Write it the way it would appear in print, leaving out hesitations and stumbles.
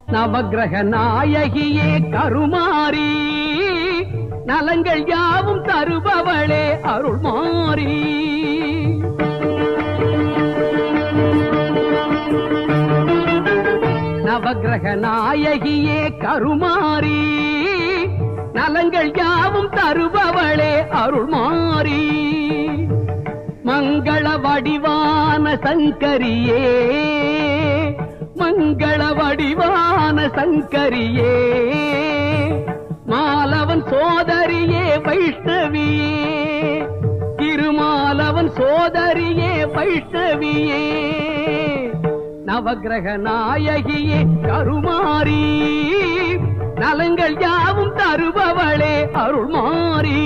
நவக்கிரக நாயகியே கருமாரி நலங்கள் யாவும் தருபவளே அருள்மாரி நவக்கிரக நாயகியே கருமாரி நலங்கள் யாவும் தருபவளே அருள்மாரி மங்கள வடிவான சங்கரியே மங்கள வடிவான சங்கரியே மாலவன் சோதரியே வைஷ்ணவியே திருமாலவன் சோதரியே வைஷ்ணவியே நவக்கிரக நாயகியே கருமாரி நலங்கள் யாவும் தருபவளே அருள்மாரி